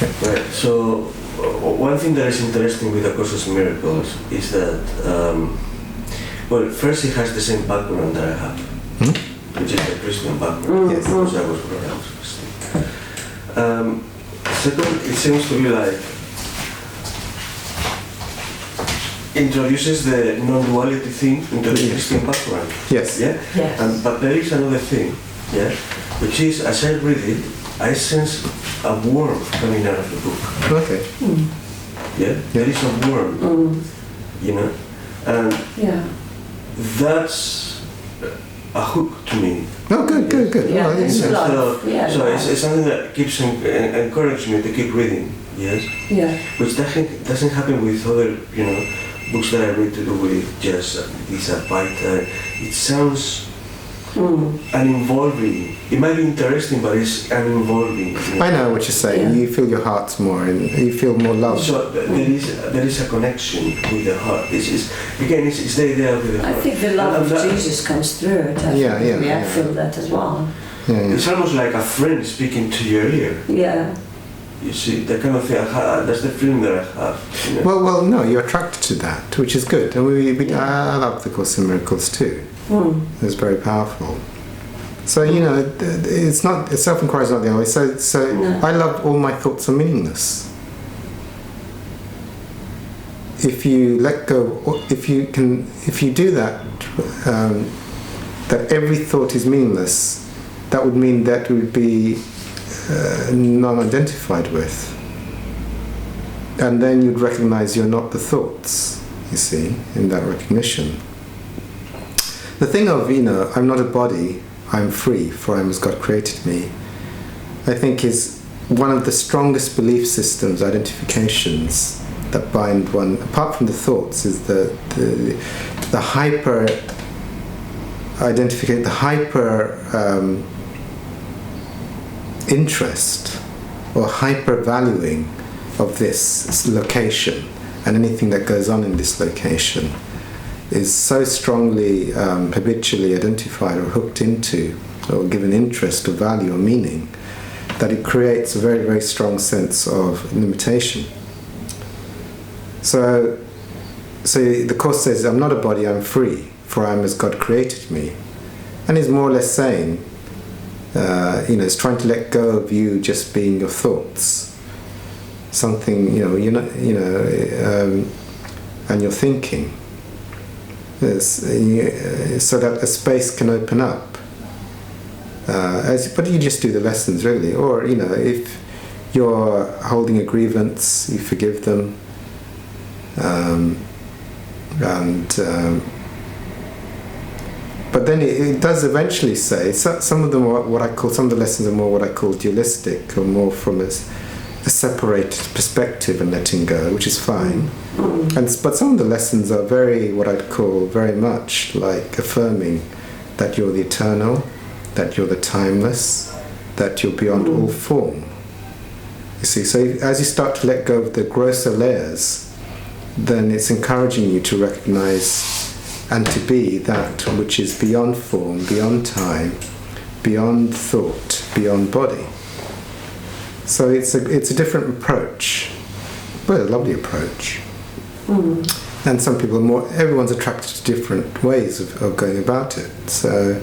Right. So one thing that is interesting with A Course in Miracles is that, well, first it has the same background that I have, which is the Christian background. Yes. Because I was brought up Christian. Second, it seems to be like introduces the non-duality thing into the Christian background. Yes. Yeah. Yes. But there is another thing, yeah, which is, as I read it, I sense a warmth coming out of the book. Okay. Yeah, there is a warmth, you know, and that's a hook to me. Oh, good. Yeah, Oh, it's yes. love. Yeah, so love. it's something that keeps encouraging me to keep reading. Yes. Yeah. Which doesn't happen with other, you know, books that I read to do with just these are vital. It sounds uninvolving. It might be interesting, but it's uninvolving. You know? I know what you're saying. Yeah. You feel your heart's more, and you feel more love. So there is a connection with the heart. It's the idea with the heart. I think the love of Jesus comes through it. I feel that as well. Yeah. It's almost like a friend speaking to your ear. Yeah. You see, that kind of thing. That's the feeling that I have. You know? Well, no, you're attracted to that, which is good. And I love the Course in Miracles too. It's very powerful. So it's self-inquiry is not the only way. So No. I love all my thoughts are meaningless. If you let go, if you do that, that every thought is meaningless, that would mean that would be non-identified with, and then you'd recognize you're not the thoughts. You see, in that recognition. The thing of, I'm not a body, I'm free, for I am as God created me, I think is one of the strongest belief systems, identifications that bind one, apart from the thoughts, is the hyper identification, the hyper interest or hyper valuing of this location and anything that goes on in this location is so strongly habitually identified or hooked into or given interest or value or meaning that it creates a very, very strong sense of limitation. So the Course says, I'm not a body, I'm free, for I am as God created me. And is more or less saying, it's trying to let go of you just being your thoughts. Something, and your thinking. So that a space can open up. But you just do the lessons really, or if you're holding a grievance, you forgive them, but then it does eventually say some of them are some of the lessons are more what I call dualistic, or more from a separated perspective and letting go, which is fine. But some of the lessons are very, what I'd call very much like affirming that you're the eternal, that you're the timeless, that you're beyond all form. You see, so as you start to let go of the grosser layers, then it's encouraging you to recognize and to be that which is beyond form, beyond time, beyond thought, beyond body. So it's a different approach, but a lovely approach. And some people everyone's attracted to different ways of going about it. So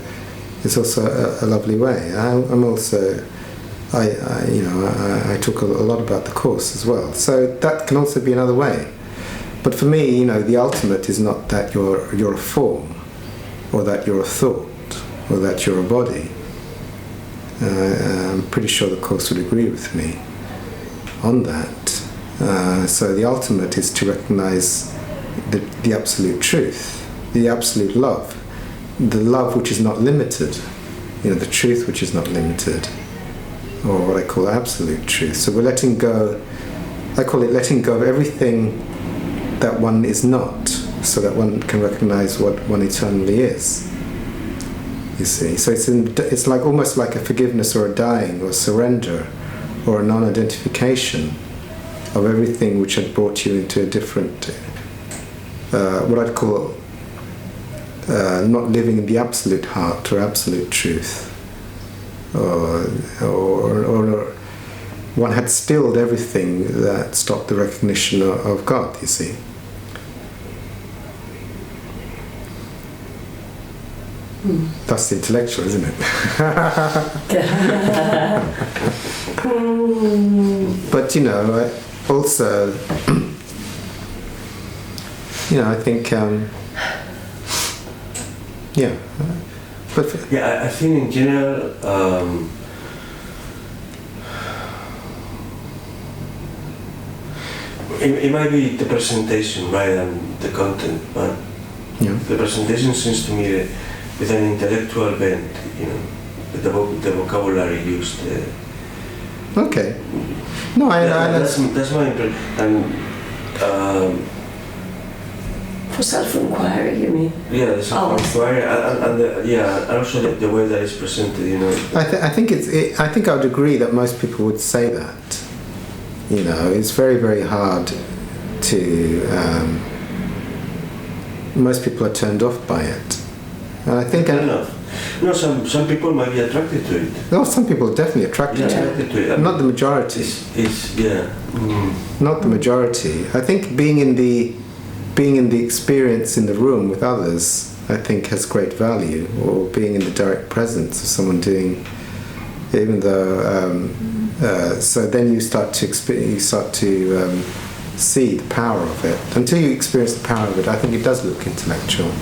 it's also a lovely way. I'm also, I talk a lot about the Course as well. So that can also be another way. But for me, the ultimate is not that you're a form, or that you're a thought, or that you're a body. I'm pretty sure the Course would agree with me on that. So the ultimate is to recognize the absolute truth, the absolute love, the love which is not limited, the truth which is not limited, or what I call absolute truth. So we're letting go, I call it letting go of everything that one is not, so that one can recognize what one eternally is. You see, so it's like almost like a forgiveness or a dying or surrender or a non-identification of everything which had brought you into a different, what I'd call not living in the absolute heart or absolute truth, or one had stilled everything that stopped the recognition of God, you see. That's the intellectual, isn't it? But, you know, also, you know, I think, yeah. But yeah, I think in general, it might be the presentation rather than the content, but yeah. the presentation seems to me with an intellectual bent, you know, with the vocabulary used. Okay. No, that's my impression. And for self-inquiry, you mean? yeah, the self-inquiry, and also the way that it's presented, you know. I think I think I would agree that most people would say that. You know, it's very, very hard to. Most people are turned off by it. And I think. No, some people might be attracted to it. No, some people are definitely attracted to it. Not the majority. Not the majority. I think being in the experience in the room with others, I think, has great value. Or being in the direct presence of someone doing, even though. So then you start to see the power of it. Until you experience the power of it, I think it does look intellectual.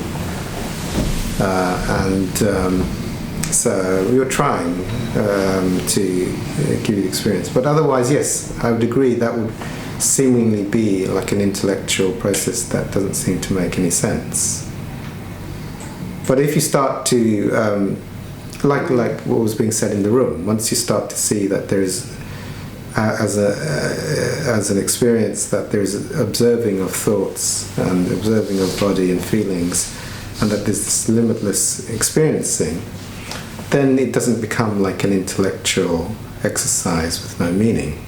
So we were trying to give you the experience. But otherwise, yes, I would agree that would seemingly be like an intellectual process that doesn't seem to make any sense. But if you start to, like what was being said in the room, once you start to see that there is, as an experience, that there is observing of thoughts and observing of body and feelings, and that there's this limitless experiencing, then it doesn't become like an intellectual exercise with no meaning.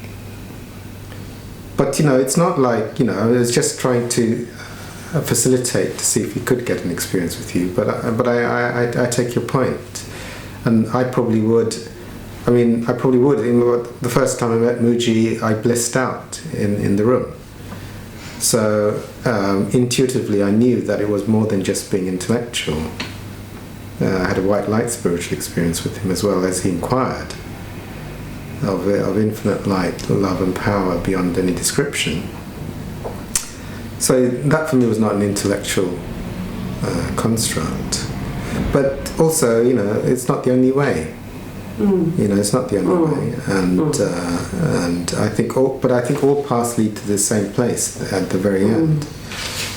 But, you know, it's not like, you know, I was just trying to facilitate to see if we could get an experience with you. But I take your point. And I probably would. The first time I met Muji, I blissed out in the room. So intuitively, I knew that it was more than just being intellectual. I had a white light spiritual experience with him as well, as he inquired of infinite light, love and power beyond any description. So that for me was not an intellectual construct. But also, you know, it's not the only way. You know, it's not the only way, and I think all paths lead to the same place at the very end.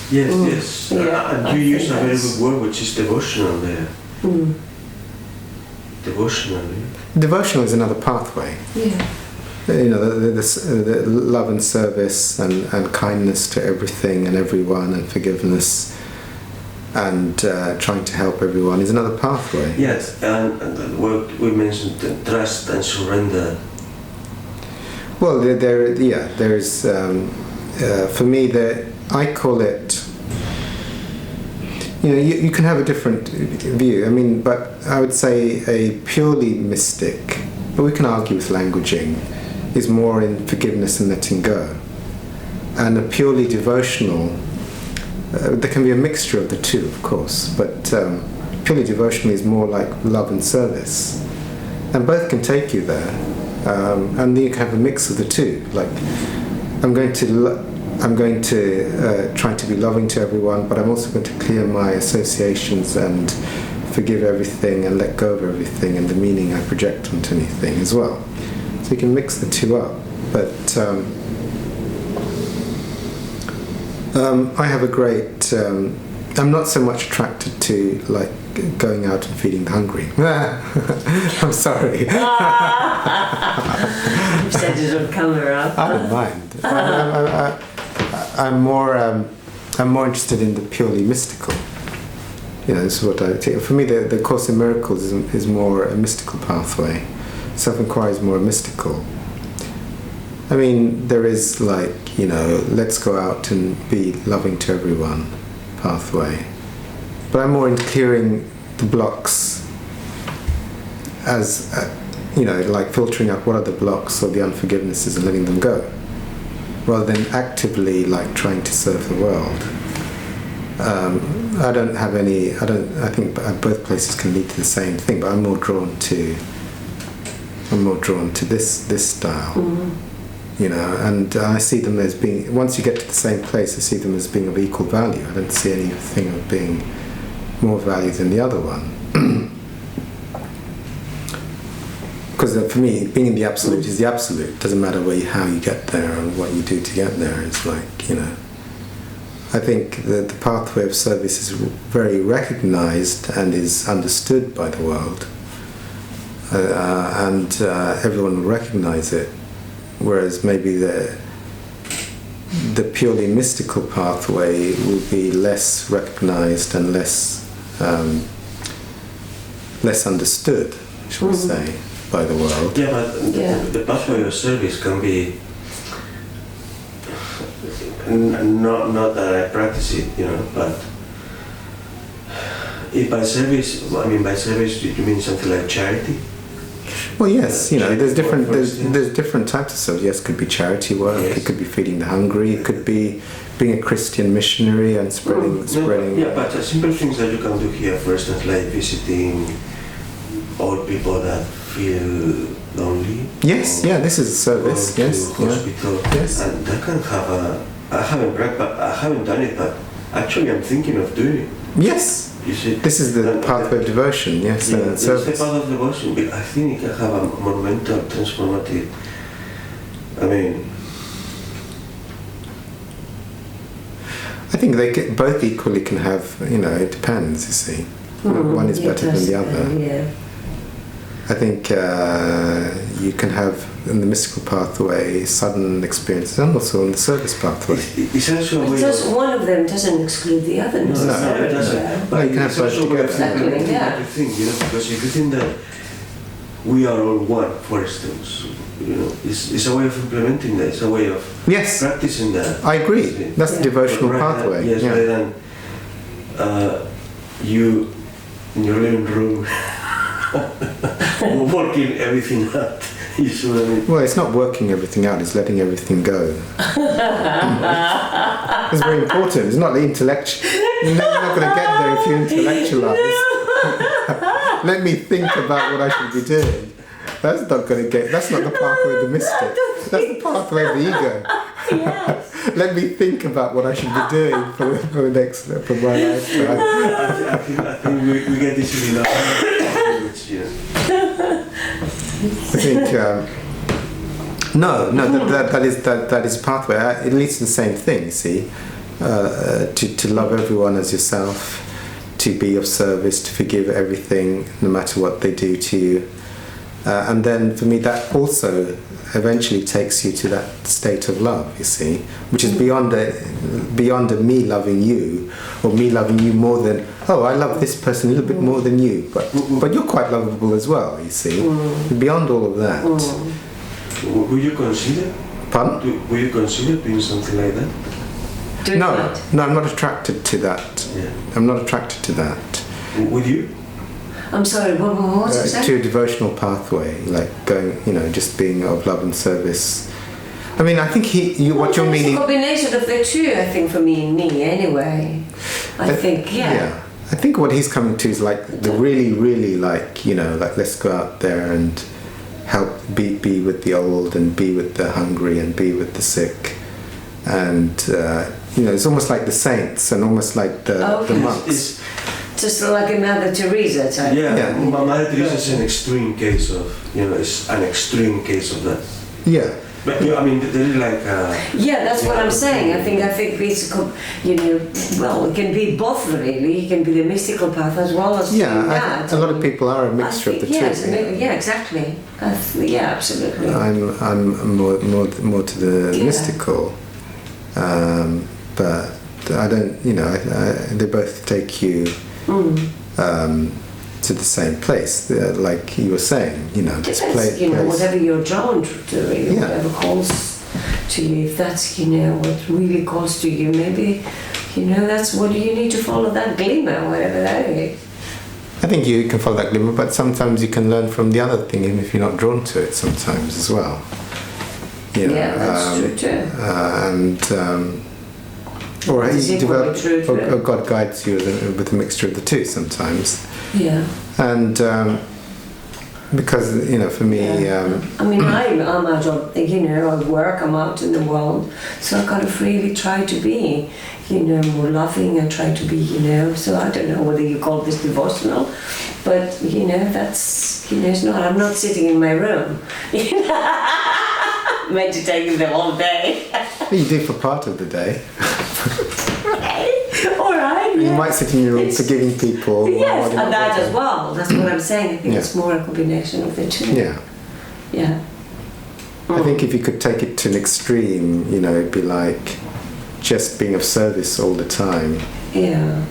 Yes. And you use a very good word, which is devotional there. Devotional. Devotional is another pathway. Yeah. You know, the love and service and kindness to everything and everyone and forgiveness. And trying to help everyone is another pathway. Yes, and what we mentioned, trust and surrender. Well, there is. For me, I call it. You know, you can have a different view. I mean, but I would say a purely mystic, but we can argue with languaging, is more in forgiveness and letting go, and a purely devotional. There can be a mixture of the two, of course, but purely devotional is more like love and service, and both can take you there. And then you can have a mix of the two. Like, I'm going to try to be loving to everyone, but I'm also going to clear my associations and forgive everything and let go of everything and the meaning I project onto anything as well. So you can mix the two up, but. I have a great. I'm not so much attracted to like going out and feeding the hungry. I'm sorry. You said it on camera. I don't mind. I'm more interested in the purely mystical. You know, this is what I take. For me, the Course in Miracles is more a mystical pathway. Self-inquiry is more mystical. I mean, there is like, you know, let's go out and be loving to everyone pathway. But I'm more in clearing the blocks as, like filtering out what are the blocks or the unforgivenesses and letting them go, rather than actively like trying to serve the world. I don't have any. I think both places can lead to the same thing, but I'm more drawn to this style. And I see them as being. Once you get to the same place, I see them as being of equal value. I don't see anything of being more value than the other one. Because for me, being in the absolute is the absolute. It doesn't matter how you get there and what you do to get there. It's like, I think that the pathway of service is very recognized and is understood by the world. And everyone will recognize it. Whereas maybe the purely mystical pathway will be less recognized and less understood, shall we say, by the world. Yeah, but the pathway of service can be not that I practice it, but by service you mean something like charity? Well, yes, there's different types of service. Yes, it could be charity work. Yes. It could be feeding the hungry. It could be being a Christian missionary and spreading. Yeah, but simple things that you can do here, for instance, like visiting old people that feel lonely. Yes, this is a service. Yes, hospital. Yes, and that can have I haven't done it, but actually I'm thinking of doing it. Yes. You see, this is the pathway of devotion, yes. It's the path of devotion, but I think it can have a monumental, transformative. I think both equally can have. It depends. You see, one is better than the other. Yeah. I think you can have in the mystical pathway sudden experiences, and also in the service pathway. It's also one of them doesn't exclude the other necessarily. No, it doesn't. But you can have both together. Because if you think that we are all one, for instance, it's a way of implementing that. It's a way of practicing that. I agree. That's the devotional pathway. Yes, rather than you in your living room working everything out. You see what I mean? Well, it's not working everything out, it's letting everything go. It's very important. It's not the intellectual. You're not going to get there if you intellectualize. Let me think about what I should be doing. That's not the pathway of the mystic. That's the pathway of the ego. Yes. Let me think about what I should be doing for my lifetime. I think we get this in our language, I think that is pathway. It leads to the same thing. You see, to love everyone as yourself, to be of service, to forgive everything, no matter what they do to you, and then for me that also eventually takes you to that state of love. You see, which is beyond me loving you, or me loving you more than I love this person a little bit more than you, but you're quite lovable as well. You see, beyond all of that. Would you consider? Pardon? Would you consider doing something like that? No, I'm not attracted to that. Yeah. I'm not attracted to that. Would you? I'm sorry, what's that? To a devotional pathway, like going, just being of love and service. I mean, I think what you're meaning. It's a combination of the two, I think, for me anyway. I think. I think what he's coming to is like the really, really like let's go out there and help be with the old and be with the hungry and be with the sick, and it's almost like the saints and almost like the monks. It's just like another Teresa type. Yeah. Mother Teresa is an extreme case of it's an extreme case of that. Yeah. But there is like. That's what I'm saying. I think it's it can be both really. It can be the mystical path as well as that. A lot of people are a mixture of the two. Yeah, exactly. Absolutely. I'm more to the mystical, but I don't. They both take you to the same place, like you were saying. This place. Whatever you're drawn to, really, whatever calls to you. If that's what really calls to you, maybe that's what you need to follow. That glimmer, whatever that is. I think you can follow that glimmer, but sometimes you can learn from the other thing, even if you're not drawn to it sometimes as well. You know, Yeah, that's true too. Or That's you equally develop, true too. or God guides you with a mixture of the two sometimes. Yeah. And because, you know, for me, I mean, I'm out, you know, I work, I'm out in the world, so I kind of really try to be, you know, more loving and try to be, you know, so I don't know whether you call this devotional, but, you know, that's, you know, it's not, I'm not sitting in my room, you know, meditating the whole day. you do for part of the day. All right, You yeah. might sit in your room forgiving people. Yes, while you're and not that working. as well, that's what I'm saying, I think Yeah. it's more a combination of the two. Yeah. Yeah. I think if you could take it to an extreme, you know, it'd be like just being of service all the time. Yeah.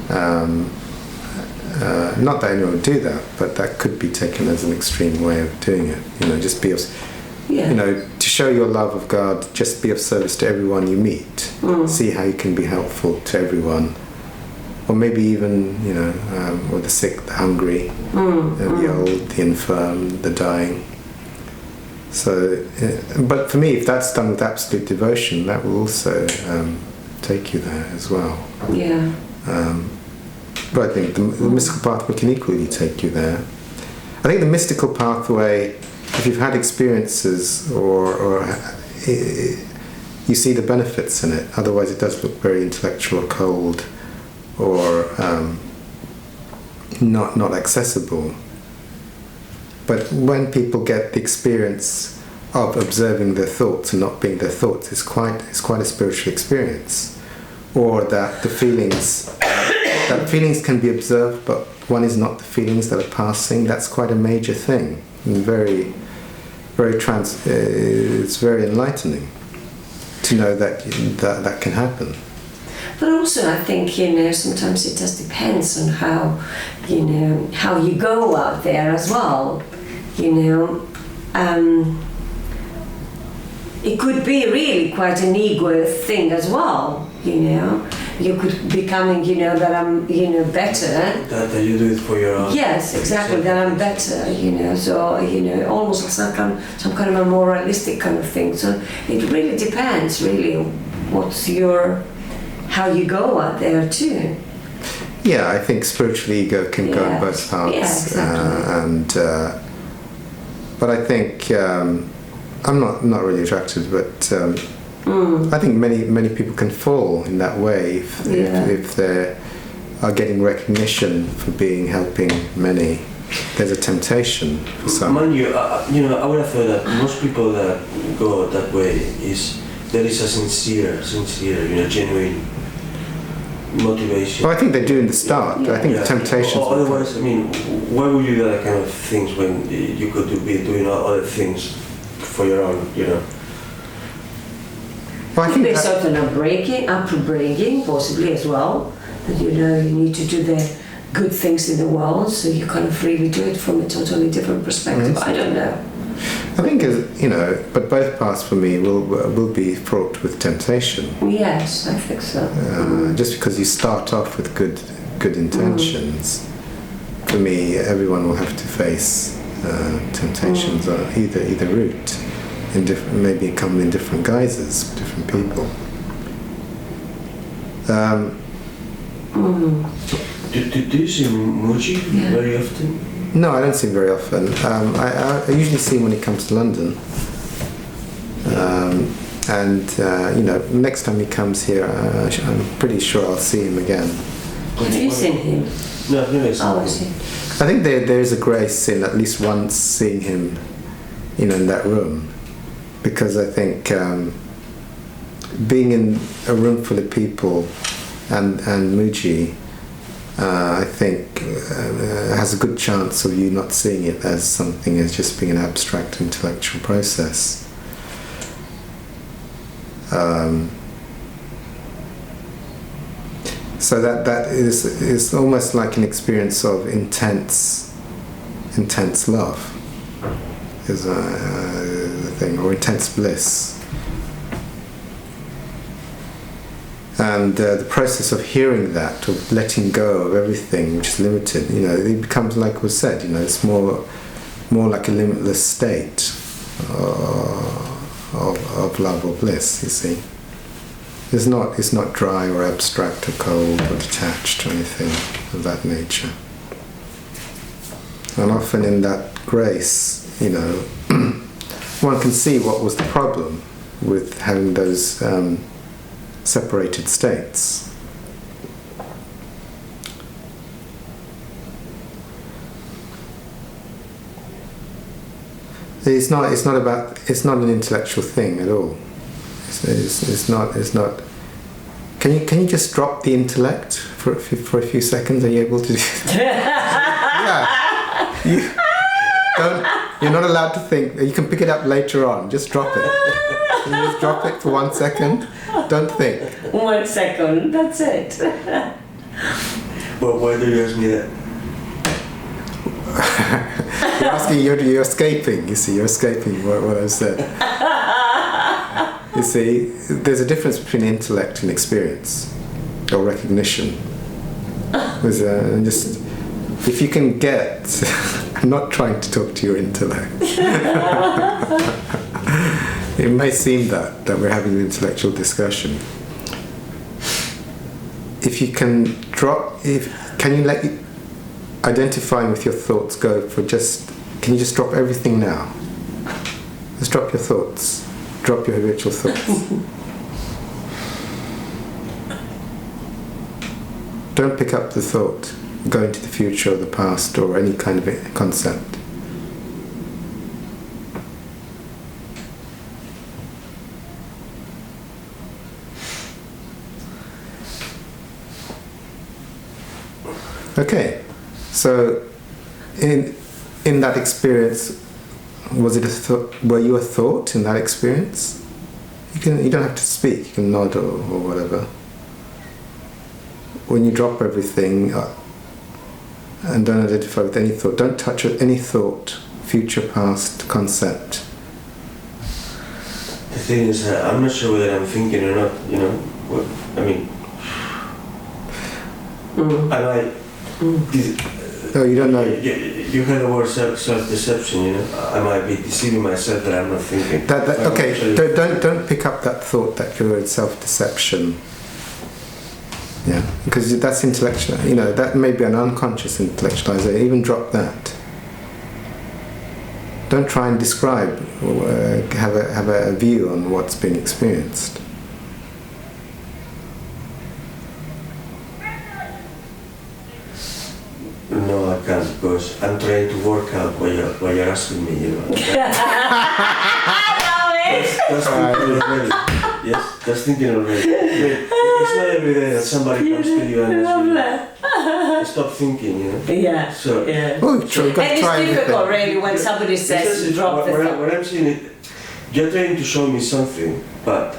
Not that anyone would do that, but that could be taken as an extreme way of doing it. You know, just be of, Yeah. you know, to show your love of God, just be of service to everyone you meet. See how you can be helpful to everyone. Or maybe even, you know, or the sick, the hungry, the old, the infirm, the dying. So, but for me, if that's done with absolute devotion, that will also take you there as well. Yeah. But I think the mystical pathway can equally take you there. I think the mystical pathway, if you've had experiences or you see the benefits in it, otherwise it does look very intellectual or cold or not accessible. But when people get the experience of observing their thoughts and not being their thoughts, it's quite a spiritual experience. Or that the feelings can be observed, but one is not the feelings that are passing. That's quite a major thing, and very, it's very enlightening to know that can happen. But also, I think, you know, sometimes it just depends on how, you know, how you go out there as well. You know, it could be really quite an ego thing as well. You know, you could be coming, you know, that I'm, you know, better. That you do it for your own. Yes, exactly. That I'm better. You know, so you know, almost like some kind of a moralistic kind of thing. So it really depends, really, what's your how you go out there too. Yeah, I think spiritual ego can go in both parts. Yeah, exactly. But I think I'm not really attracted, but I think many people can fall in that way if they are getting recognition for helping many. There's a temptation for some. Mind you, you know, I would have thought that most people that go that way there is a sincere, you know, genuine motivation. Well, I think they do in the start. I think the temptations. Otherwise, I mean, why would you do that kind of things when you could be doing other things for your own, you know? Well, I Could think be sort of upbringing, possibly as well. That you know you need to do the good things in the world, so you kind of really do it from a totally different perspective. I don't know. I think, you know, but both paths for me will be fraught with temptation. Yes, I think so. Just because you start off with good intentions, for me, everyone will have to face temptations on either route, maybe come in different guises, different people. Do you see Muji very often? No, I don't see him very often. I usually see him when he comes to London. You know, next time he comes here, I'm pretty sure I'll see him again. Have you seen him? No, I've never seen him. I see. I think there's a grace in at least once seeing him, you know, in that room, because I think being in a room full of people and Muji, I think has a good chance of you not seeing it as something as just being an abstract intellectual process. So that is almost like an experience of intense love, is the thing, or intense bliss. And the process of hearing that, of letting go of everything which is limited, it becomes, like was said, it's more like a limitless state of love or bliss. You see, it's not dry or abstract or cold or detached or anything of that nature. And often in that grace, one can see what was the problem with having those separated states. It's not an intellectual thing at all. It's not. Can you just drop the intellect for a few seconds? Are you able to do that? Yeah. You're not allowed to think. You can pick it up later on. Just drop it. Can you just drop it for 1 second? Don't think. 1 second. That's it. Well, why do you ask me that? You're asking. You're escaping. You see, you're escaping what I've said. You see, there's a difference between intellect and experience, or recognition. If you can get, I'm not trying to talk to your intellect. It may seem that we're having an intellectual discussion. If you can can you let identifying with your thoughts go for can you just drop everything now? Just drop your thoughts. Drop your habitual thoughts. Don't pick up the thought, go into the future or the past or any kind of concept. Okay, so in that experience, were you a thought in that experience? You don't have to speak, you can nod or whatever. When you drop everything and don't identify with any thought, don't touch any thought, future, past, concept. The thing is, I'm not sure whether I'm thinking or not, No, you don't know. You heard the word self-deception, I might be deceiving myself that I'm not thinking. Okay, don't pick up that thought that you're in self-deception. Yeah, because that's intellectual. That may be an unconscious intellectualization. Even drop that. Don't try and describe, have a view on what's being experienced. No, I can't, because I'm trying to work out what you're asking me, That's thinking already. Yes, that's thinking already. It's not every day that somebody comes to you and says, stop thinking, Yeah. So, yeah. Oh, And it's difficult, really, when somebody says drop the thought. When I'm saying it, you're trying to show me something, but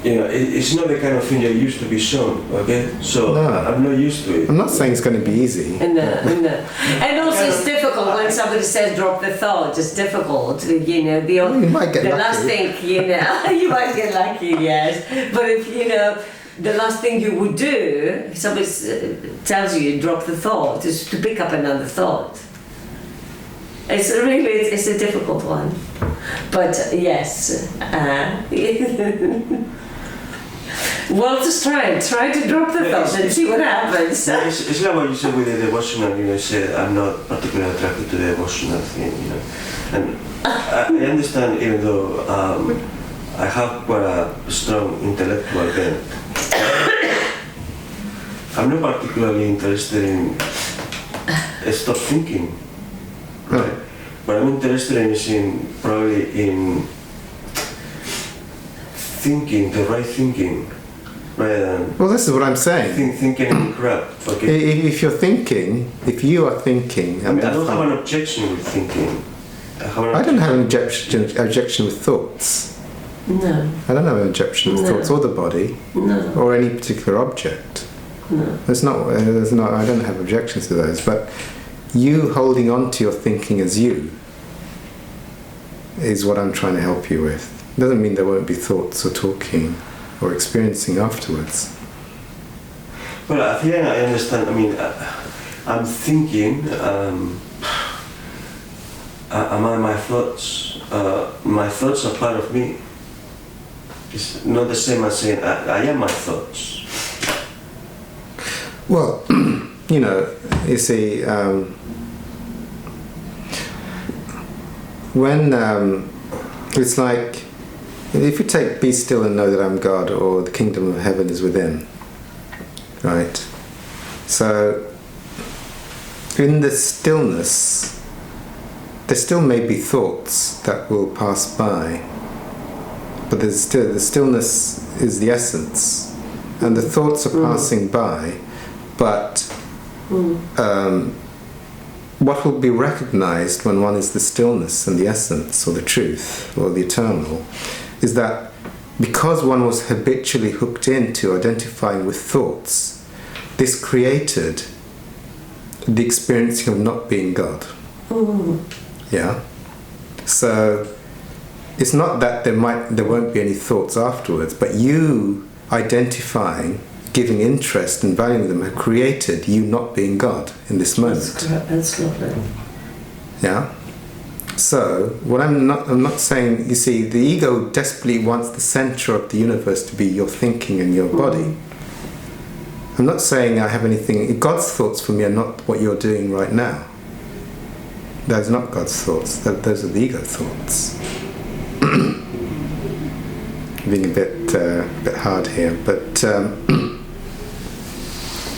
it's not the kind of thing you're used to be shown, okay? So No. I'm not used to it. I'm not saying it's going to be easy. And also it's difficult when somebody says drop the thought. It's difficult, You might get the lucky. last thing, you might get lucky, yes. But if the last thing you would do, if somebody tells you drop the thought, is to pick up another thought. It's a difficult one, but yes. Well, just try to drop the thought and see what happens. It's like what you said with the devotional, you said I'm not particularly attracted to the devotional thing, And I understand, even though I have quite a strong intellectual bent, I'm not particularly interested in stop thinking, right? What I'm interested in is probably in thinking, the right thinking. Rather than Well, this is what I'm saying. thinking in crap. Okay. If you are thinking, I don't have an objection with thinking. I don't have an objection with thoughts. No. I don't have an objection with No. thoughts or the body No. or any particular object. No. There's not. I don't have objections to those. But you holding on to your thinking as you is what I'm trying to help you with. It doesn't mean there won't be thoughts or talking or experiencing afterwards. Well, I think I understand. I mean, I'm thinking, am I my thoughts? My thoughts are part of me. It's not the same as saying I am my thoughts. Well, you see, when it's like, if you take "Be still and know that I'm God," or "The kingdom of heaven is within," right? So, in the stillness, there still may be thoughts that will pass by, but the stillness is the essence, and the thoughts are passing by, but what will be recognized when one is the stillness and the essence, or the truth, or the eternal, is that because one was habitually hooked into identifying with thoughts, this created the experiencing of not being God. Yeah? So it's not that there won't be any thoughts afterwards, but you identifying, giving interest and valuing them have created you not being God in this moment. That's lovely. Yeah? So what I'm not saying, you see, the ego desperately wants the center of the universe to be your thinking and your body. I'm not saying I have anything. God's thoughts for me are not what you're doing right now. Those are not God's thoughts. Those are the ego thoughts. Being a bit hard here, but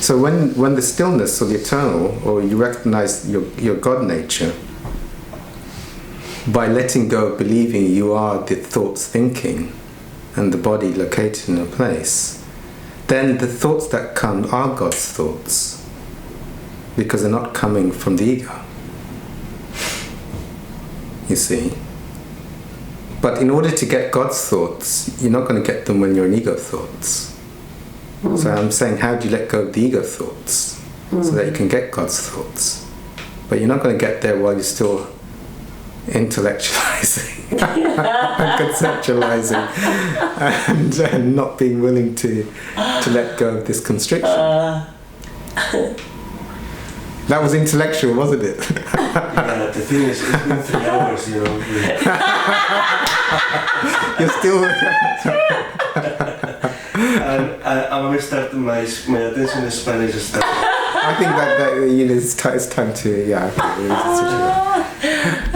so when the stillness or the eternal, or you recognize your God nature, by letting go of believing you are the thoughts thinking, and the body located in a place, then the thoughts that come are God's thoughts, because they're not coming from the ego. You see? But in order to get God's thoughts, you're not going to get them when you're in ego thoughts. So I'm saying, how do you let go of the ego thoughts so that you can get God's thoughts? But you're not going to get there while you're still intellectualizing and conceptualizing and not being willing to let go of this constriction. That was intellectual, wasn't it? Yeah, the thing is, it's been 3 hours, You're still... And I'm going to start my attention in Spanish stuff. I think that it's time to, yeah. Okay,